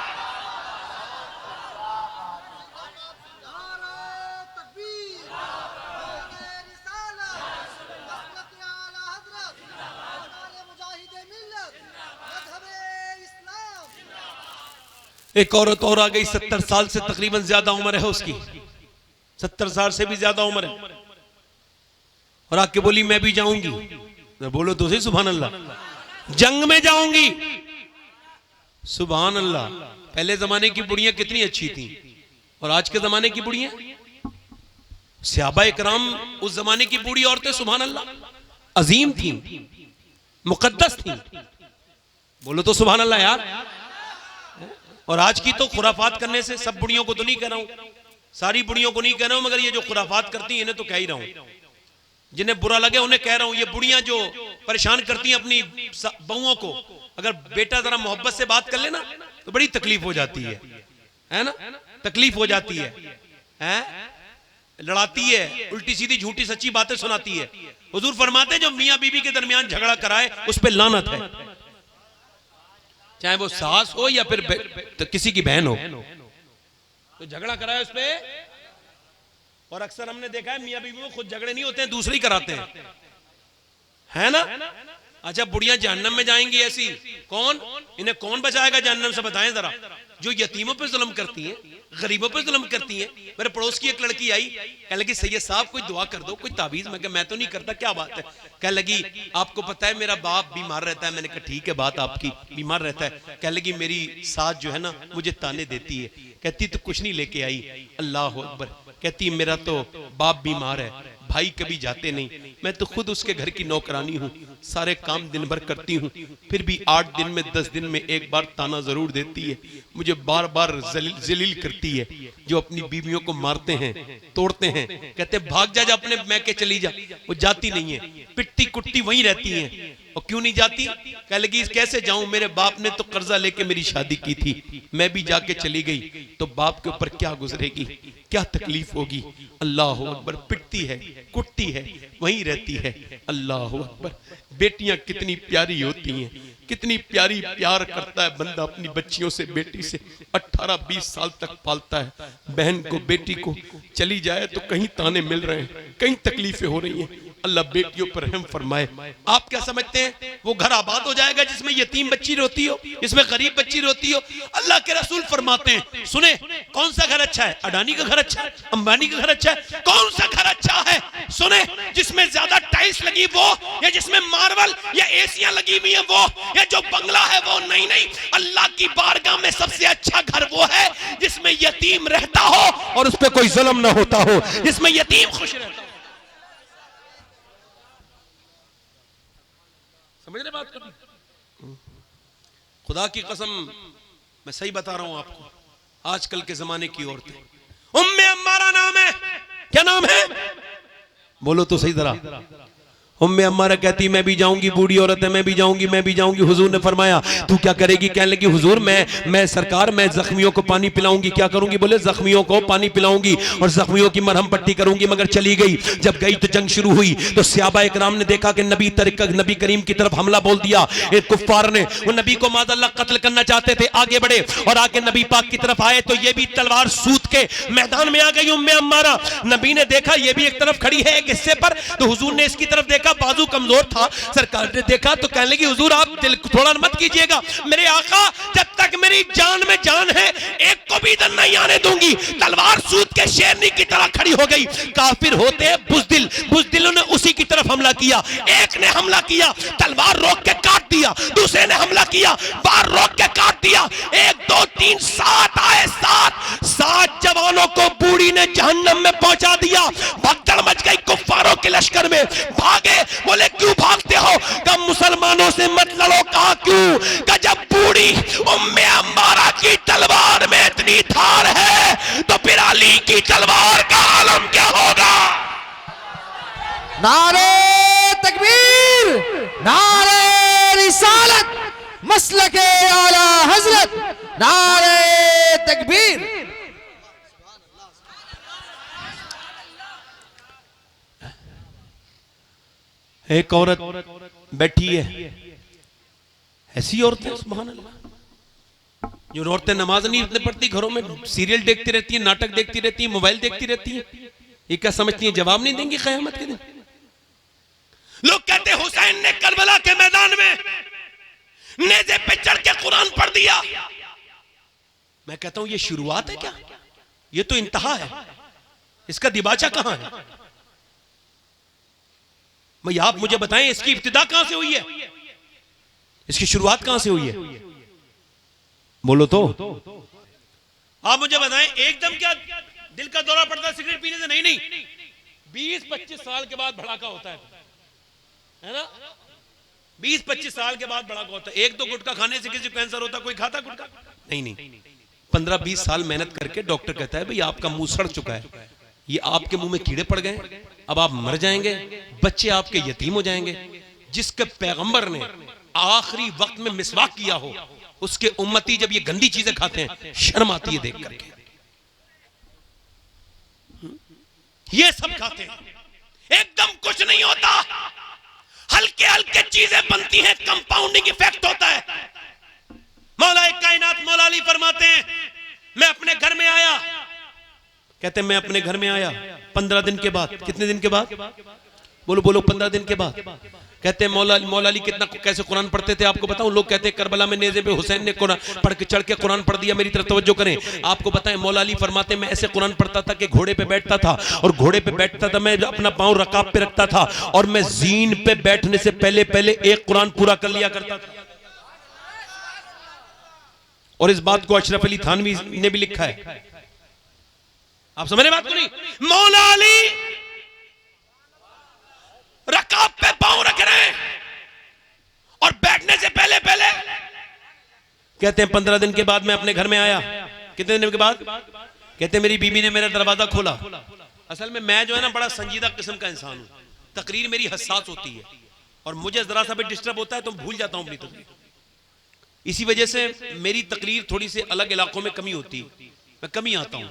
एक औरत और आ गई, 70 साल से तकरीबन ज्यादा उम्र है उसकी, 70 साल से भी ज्यादा उम्र है, और आके बोली मैं भी जाऊंगी। बोलो तो सही सुभान अल्लाह, जंग में जाऊंगी। सुभान अल्लाह। पहले जमाने की बुढ़ियां कितनी अच्छी थी और आज के जमाने की बुढ़ियां, सहाबा इकराम उस जमाने की बूढ़ी औरतें सुभान अल्लाह अजीम थी, मुकद्दस थी। बोलो तो सुभान अल्लाह यार। और आज की तो खुराफात करने से, सब बुढ़ियों को तो नहीं कह रहा हूं, सारी बुढ़ियों को नहीं कह रहा हूं, मगर ये जो खुराफात करती हैं इन्हें तो कह ही रहा हूं, जिन्हें बुरा लगे उन्हें कह रहा हूं। ये बुढ़ियां जो परेशान करती हैं अपनी बहुओं को, अगर बेटा जरा मोहब्बत से बात कर लेना तो बड़ी तकलीफ हो जाती है ना, तकलीफ हो जाती है, लड़ाती है, उल्टी सीधी झूठी सच्ची बातें सुनाती है। हुजूर फरमाते जो मियां बीबी के दरमियान झगड़ा कराए उस पर लानत है, चाहे वो सास हो या फिर तो किसी की बहन हो, तो झगड़ा कराए उस पर। और अक्सर हमने देखा है मियां बीवी में खुद झगड़े नहीं होते हैं, दूसरे ही कराते हैं, है ना। अच्छा बुढ़ियां जहन्नम में जाएंगी ऐसी, कौन इन्हें कौन बचाएगा जहन्नम से? बताएं जरा। जो यतीमों पे जुल्म करती हैं, गरीबों पे जुल्म करती हैं। मेरे पड़ोस की एक लड़की आई, कह लगी सैयद साहब कोई दुआ कर दो, कोई ताबीज। मैं तो नहीं करता, क्या बात है? कह लगी आपको पता है मेरा बाप बीमार रहता है। मैंने कहा ठीक है बात आपकी, बीमार रहता है। कह लगी मेरी सास जो है ना मुझे ताने देती है, कहती तो कुछ नहीं लेके आई। अल्लाह अकबर। कहती मेरा तो बाप बीमार है, भाई कभी जाते नहीं, मैं तो खुद उसके घर की नौकरानी हूँ, सारे काम दिन भर करती हूँ, फिर भी 8 दिन में 10 दिन में एक बार ताना जरूर देती है, मुझे बार बार जलील करती है। जो अपनी बीवियों को मारते हैं, तोड़ते हैं, कहते भाग जा अपने मैके चली जा, वो जाती नहीं है, पिटती कुटती वहीं रहती है। और क्यों नहीं जाती? कह लगी कैसे जाऊं, मेरे बाप ने तो कर्जा लेके मेरी शादी की थी, मैं भी जाके चली गई तो बाप के ऊपर क्या गुजरेगी, क्या तकलीफ होगी। अल्लाह अकबर। पिटती है, कुटती है, वहीं रहती है। अल्लाह अकबर। बेटियां कितनी प्यारी होती हैं, कितनी प्यारी प्यार करता है बंदा अपनी बच्चियों से, बेटी से 18-20 साल तक पालता है। बहन को, बेटी को चली जाए तो कहीं ताने मिल रहे हैं, कहीं तकलीफें हो रही हैं। अल्लाह बेटियों पर रहम फरमाए। आप क्या समझते हैं वो घर आबाद हो जाएगा जिसमें यतीम बच्ची रोती हो, जिसमें गरीब बच्ची रोती हो? अल्लाह के रसूल फरमाते हैं, सुने कौन सा घर अच्छा है? अडानी का घर अच्छा है? अंबानी का घर अच्छा है? कौन सा घर अच्छा है? सुने जिसमें ज्यादा टाइल्स लगी वो, या जिसमें मार्बल या एसियां लगी हुई है वो, या जो बंगला है वो? नहीं, अल्लाह की बारगाह में सबसे अच्छा घर वो है जिसमें यतीम रहता हो और उस पर कोई जुल्म ना होता हो, जिसमें यतीम खुश रहता हो। समझ रहे बात कभी? खुदा की कसम मैं सही बता रहा हूं आपको, आजकल के जमाने की औरतें, उम्मे अम्मारा नाम है, क्या नाम है? बोलो तो सही जरा। उम्मे अम्मारा कहती मैं भी जाऊंगी, बूढ़ी औरत है, मैं भी जाऊंगी, मैं भी जाऊंगी। हुजूर ने फरमाया तू क्या करेगी? कहने लगी हुजूर मैं सरकार मैं जख्मियों को पानी पिलाऊंगी। क्या करूंगी? बोले जख्मियों को पानी पिलाऊंगी और जख्मियों की मरहम पट्टी करूंगी। मगर चली गई। जब गई तो जंग शुरू हुई तो सहाबा इकराम ने देखा कि नबी करीम की तरफ हमला बोल दिया एक कुफ्फार ने। वो नबी को माज़अल्लाह कत्ल करना चाहते थे। आगे बढ़े और आके नबी पाक की तरफ आए तो ये भी तलवार सूत के मैदान में आ गई उम्मे अम्मारा। नबी ने देखा ये भी एक तरफ खड़ी है एक हिस्से पर, तो हुजूर ने इसकी तरफ देखा, बाजू कमजोर था। सरकार ने देखा तो कहने लगी हुजूर आप दिल थोड़ा मत कीजिएगा, मेरे आका जब तक मेरी जान में जान है एक को भी इधर नहीं आने दूंगी। तलवार सूत के शेरनी की तरह खड़ी हो गई। काफिर होते बुज़दिलों ने उसी की तरफ हमला किया। एक ने हमला किया, तलवार रोक के काट दिया। दूसरे ने हमला किया, बार रोक के काट दिया। 1 2 3 7 आए। 7 जवानों को बूढ़ी ने जहन्नम में पहुंचा दिया। भगदड़ मच गई कुफ्फारों के लश्कर में। भागे। बोले क्यों भागते हो? कब मुसलमानों से मत लड़ो। कहा क्यों? कि जब बूढ़ी उम्मे अम्मारा की तलवार में इतनी धार है तो फिर अली की तलवार का आलम क्या होगा? नारे तकबीर, नारे रिसालत, मसलके आला हजरत, नारे तकबीर। एक औरत बैठी है, ऐसी औरतें सुभान अल्लाह जो औरतें नमाज नहीं इतने पढ़ती, घरों में सीरियल देखती रहती है, नाटक देखती रहती है, मोबाइल देखती रहती है। ये क्या समझती है जवाब नहीं देंगी क़यामत के दिन? लोग कहते हुसैन ने करबला के मैदान में नेज़े पे चढ़ के कुरान पढ़ दिया। मैं कहता हूं ये शुरुआत है क्या? ये तो इंतहा है, इसका दिबाचा कहां है? मैं आप मुझे बताएं इसकी इब्तिदा कहां से हुई है, इसकी शुरुआत कहां से हुई है? बोलो तो आप मुझे बताएं। एकदम क्या दिल का दौरा पड़ता है सिगरेट पीने से? नहीं, 20-25 साल के बाद भड़ाका होता है ना? 20-25 साल के बाद भड़ाका होता है। 1-2 गुटखा खाने से किसी को कैंसर होता? कोई खाता गुटखा? नहीं, 15-20 साल मेहनत करके डॉक्टर कहता है भाई आपका मुंह सड़ चुका है, ये आपके मुंह में कीड़े पड़ गए, अब आप मर जाएंगे, बच्चे आपके यतीम हो जाएंगे। जिसके पैगंबर ने आखिरी वक्त में मिसवाक किया हो उसके उम्मती जब ये गंदी चीजें खाते हैं शर्म आती है देख करके। ये सब खाते हैं, एकदम कुछ नहीं होता, हल्के हल्के चीजें बनती हैं, कंपाउंडिंग इफेक्ट होता है। मौला कायनात मौला अली फरमाते हैं मैं अपने घर में आया, कहते हैं मैं अपने घर में आया 15 दिन के बाद। कितने दिन के बाद? बोलो 15 दिन के बाद। कहते हैं मौला अली कितना कैसे कुरान पढ़ते थे आपको बताऊं? लोग कहते हैं करबला में नेज़े पे हुसैन ने कुरान पढ़ के चढ़ के कुरान पढ़ दिया। मेरी तरफ तवज्जो करें, आपको बताएं मौला अली फरमाते मैं ऐसे कुरान पढ़ता था कि घोड़े पे बैठता था, और घोड़े पे बैठता था मैं अपना पांव रकाब पे रखता था, और मैं जीन पे बैठने से पहले पहले एक कुरान पूरा कर लिया करता था। और इस बात को अशरफ अली थानवी ने भी लिखा है। आप समझ रहे बात को? नहीं, मौला अली रकाब पे पांव रख रहे हैं और बैठने से पहले पहले कहते हैं 15 दिन के बाद मैं अपने घर में आया। कितने दिन के बाद? कहते हैं मेरी बीवी ने मेरा दरवाजा खोला। असल में मैं जो है ना बड़ा संजीदा किस्म का इंसान हूं, तकरीर मेरी हसास होती है और मुझे जरा सा भी डिस्टर्ब होता है तो भूल जाता हूं अपनी तकरीर। इसी वजह से मेरी तकरीर थोड़ी सी अलग इलाकों में कमी होती है, मैं कमी आता हूं,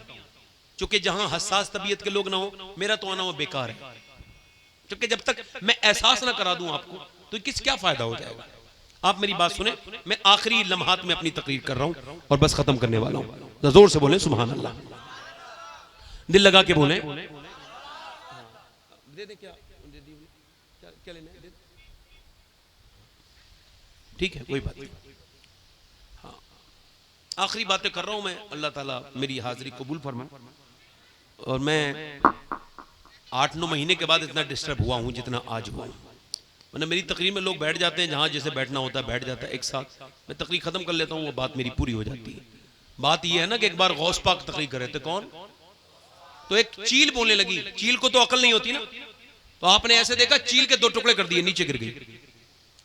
क्योंकि जहां हसास तबीयत के लोग ना हो मेरा तो आना वो बेकार है। क्योंकि जब तक मैं एहसास ना करा दूं आपको तो किस क्या फायदा हो जाएगा। आप मेरी बात सुने, मैं आखिरी लम्हात में अपनी तकरीर कर रहा हूं और बस खत्म करने वाला हूं। जोर से बोले सुभान अल्लाह, दिल लगा के बोले। दे दे क्या लेना है? ठीक है कोई बात नहीं। हाँ, आखिरी बातें कर रहा हूं मैं, अल्लाह ताला मेरी हाजिरी कबूल फरमाए। और मैं 8-9 महीने के बाद इतना डिस्टर्ब हुआ हूं जितना आज हुआ हूं। मतलब मेरी तकरीर में लोग बैठ जाते हैं, जहां जैसे बैठना होता है बैठ जाता है एक साथ, मैं तकरीर खत्म कर लेता हूं, वो बात मेरी पूरी हो जाती है। बात यह है ना कि एक बार गौस पाक तकरीर कर रहे थे, कौन तो एक चील बोलने लगी। चील को तो अकल नहीं होती ना, तो आपने ऐसे देखा चील के 2 टुकड़े कर दिए, नीचे गिर गई।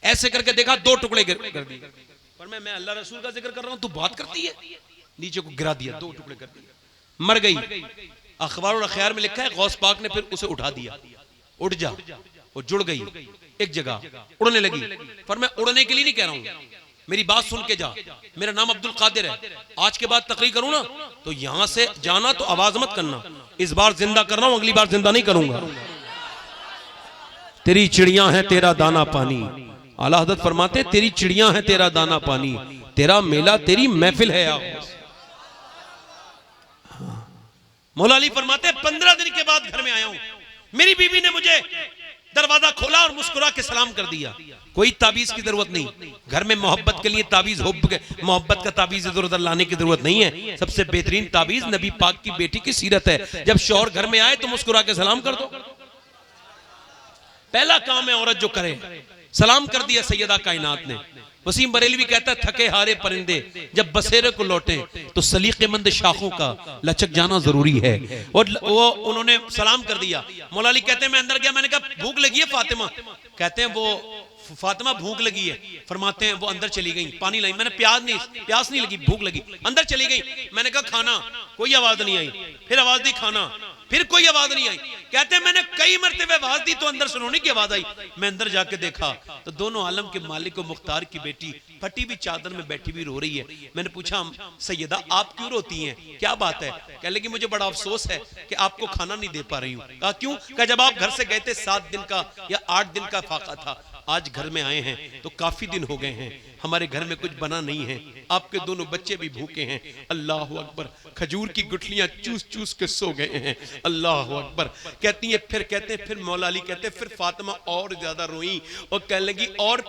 ऐसे करके देखा 2 टुकड़े कर दिए, पर मैं अल्लाह रसूल का जिक्र कर रहा हूं, तू बात करती है। नीचे को गिरा दिया, 2 टुकड़े कर दिए, मर गई। अखबार और अखबार में लिखा है गौस पाक ने फिर उसे उठा दिया, उठ जा। वो जुड़ गई एक जगह, उड़ने लगी। पर मैं उड़ने के लिए नहीं कह रहा हूं, मेरी बात सुन के जा। मेरा नाम अब्दुल कादिर है, आज के बाद तकरीर करूं ना तो यहां से जाना तो आवाज मत करना। इस बार जिंदा कर रहा हूं, अगली बार जिंदा नहीं करूंगा। तेरी चिड़ियां हैं तेरा दाना पानी, आला हज़रत फरमाते तेरी चिड़ियां हैं तेरा दाना पानी, तेरा मेला तेरी महफिल है। मौला अली फरमाते 15 दिन के बाद घर में आया हूं, मेरी बीवी ने मुझे दरवाजा खोला और मुस्कुरा के सलाम कर दिया। कोई ताबीज की जरूरत नहीं, घर में मोहब्बत के लिए ताबीज, मोहब्बत का ताबीज इधर उधर लाने की जरूरत नहीं है। सबसे बेहतरीन ताबीज नबी पाक की बेटी की सीरत है। जब शौहर घर में आए तो मुस्कुरा के सलाम कर दो। पहला काम है औरत जो करे, सलाम कर दिया सैयदा कायनात ने। वसीम बरेलवी कहता है थके हारे परिंदे जब बसेरे को लौटे तो सलीकेमंद शाखों का लचक जाना जरूरी है। और वो उन्होंने सलाम कर दिया। मौला अली कहते हैं मैं अंदर गया, मैंने कहा भूख लगी है फातिमा? कहते हैं वो फातिमा भूख लगी है। फरमाते हैं वो अंदर चली गई, पानी लाई, मैंने प्यास नहीं लगी, भूख लगी, अंदर चली गई। मैंने कहा खाना, कोई आवाज नहीं आई। फिर आवाज दी खाना, फिर कोई आवाज नहीं आई। कहते हैं मैंने कई मरतबे आवाज दी तो अंदर सुनोने की आवाज आई। मैं अंदर जाके देखा तो दोनों आलम के मालिक और मुख्तार की बेटी फटी हुई चादर में बैठी हुई रो रही है। मैंने पूछा सैयदा आप क्यों रोती हैं, क्या बात है? कह लगी मुझे बड़ा अफसोस है कि आपको खाना नहीं दे पा रही हूँ। कहा क्यों? कहा जब आप घर से गए थे 7 दिन का या 8 दिन का फाका था, आज घर में आए हैं तो काफी दिन हो गए हैं, हमारे घर में कुछ बना नहीं है, आपके दोनों बच्चे भी भूखे हैं। अल्लाह अकबर, खजूर की गुठलियां चूस चूस के सो गए हैं। अल्लाह अकबर। कहती है फिर मौला अली कहते फिर फातिमा और ज्यादा रोई और कहने लगी और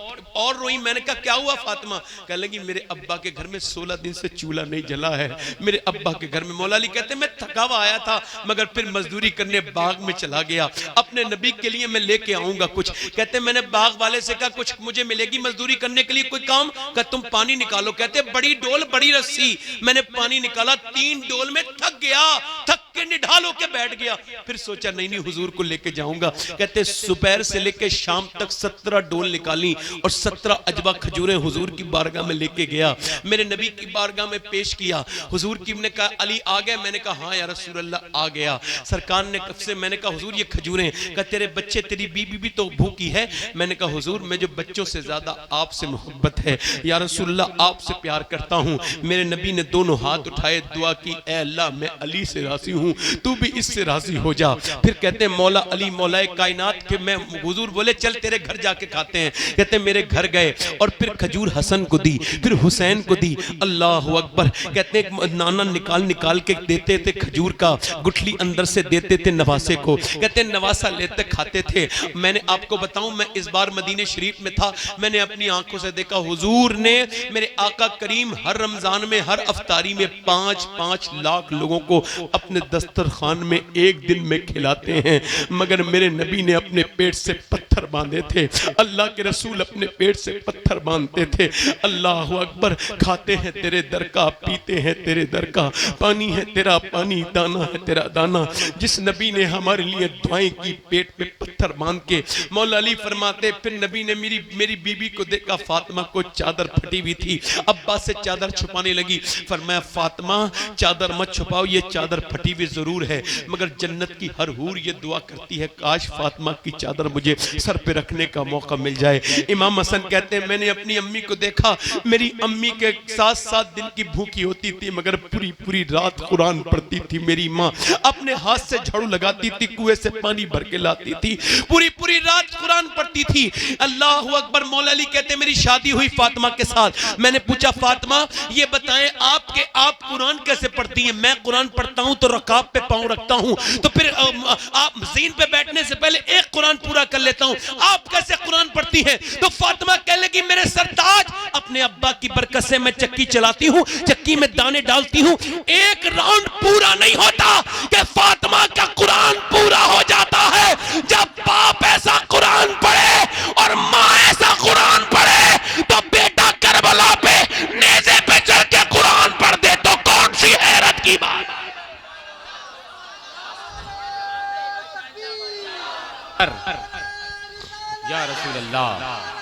रोई। मैंने कहा क्या हुआ फातिमा? कहने लगी मेरे अब्बा के घर में 16 दिन से चूल्हा नहीं जला है, मेरे अब्बा के घर में। मौला अली कहते मैं थका हुआ आया था मगर फिर मजदूरी करने बाग में चला गया, अपने नबी के लिए मैं लेके आऊंगा कुछ। कहते मैंने बाग वाले से कहा कुछ मुझे मिलेगी मजदूरी करने के लिए कोई काम? कहा तुम पानी निकालो। कहते बड़ी डोल बड़ी रस्सी, मैंने पानी निकाला, 3 डोल में थक गया, थक के निढाल होके बैठ गया। फिर सोचा नहीं हुजूर को लेके जाऊंगा। कहते सुबह से लेके शाम तक 17 डोल निकाली और 17 अजबा खजूरें हुजूर की बारगाह में लेके गया, मेरे नबी की बारगाह में पेश किया। हुजूर की ने कहा अली आ गए? मैंने कहा हाँ या रसूल अल्लाह आ गया। सरकार ने कब से? मैंने कहा हुजूर ये खजूरें। कहा तेरे बच्चे तेरी बीबी भी तो भूखी है। मैंने कहा हुजूर मुझे बच्चों से ज्यादा आपसे मोहब्बत है, या रसूलल्लाह आपसे प्यार करता हूं। मेरे नबी ने दोनों हाथ उठाए, दुआ की ऐ अल्लाह मैं अली से राजी हूं, तू भी इससे राजी हो जा। फिर कहते हैं मौला अली मौलाए कायनात के मैं हुजूर बोले चल तेरे घर जाके खाते हैं। कहते हैं मेरे घर गए और फिर खजूर हसन को दी, फिर हुसैन को दी। अल्लाह अकबर। कहते हैं नाना निकाल के देते थे खजूर का, गुठली अंदर से देते थे नवासे को। कहते हैं नवासा लेते खाते थे। मैंने आपको बताऊं मैं इस बार मदीने शरीफ में था, मैंने अपनी आंखों से देखा हुजूर ने मेरे आका करीम हर रमजान में हर अफ्तारी में 5-5 लाख लोगों को अपने दस्तरखान में एक दिन में खिलाते हैं। मगर मेरे नबी ने अपने पेट से पत्थर बांधे थे, अल्लाह के रसूल अपने पेट से पत्थर बांधते थे। अल्लाह अकबर। खाते हैं तेरे दर का, पीते हैं तेरे दर का, पानी है तेरा पानी, दाना है तेरा दाना। जिस नबी ने हमारे लिए दुआएं की पेट पे पत्थर बांध के। मौला अली फरमाते फिर नबी ने मेरी बीबी को देखा, फातिमा को चादर फटी हुई थी, अब्बा से चादर छुपाने लगी। फरमाया फातिमा चादर मत छुपाओ, ये चादर फटी हुई जरूर है मगर जन्नत की हर हूर ये दुआ करती है काश फातिमा की चादर मुझे सर पे रखने का मौका मिल जाए। इमाम हसन कहते हैं मैंने अपनी अम्मी को देखा, मेरी अम्मी के 7-7 दिन की भूखी होती थी मगर पूरी रात कुरान पढ़ती थी। मेरी माँ अपने हाथ से झाड़ू लगाती थी, कुएं से पानी भर के लाती थी, पूरी रात कुरान पढ़ती थी। अल्लाह अकबर। मौला अली कहते मेरी शादी हुई फातिमा के साथ। मैंने पूछा फातिमा ये बताएं आप कुरान कैसे पढ़ती हैं? मैं कुरान पढ़ता हूं तो रकाब पे पांव रखता हूं, तो फिर आप ज़ीन पे बैठने से पहले एक कुरान पूरा कर लेता हूं, आप कैसे कुरान पढ़ती हैं? तो फातिमा कहने लगी मेरे सरताज अपने अब्बा की बरकत से मैं चक्की चलाती हूं, चक्की में दाने डालती हूं, एक राउंड पूरा नहीं होता कि फातिमा का कुरान पूरा हो जाता है। जब बाप ऐसा कुरान पढ़े और माँ ऐसा कुरान पढ़े तो बेटा करबला पे नेज़े पे चढ़ के कुरान पढ़ दे तो कौन सी हैरत की बात। या रसूल अल्लाह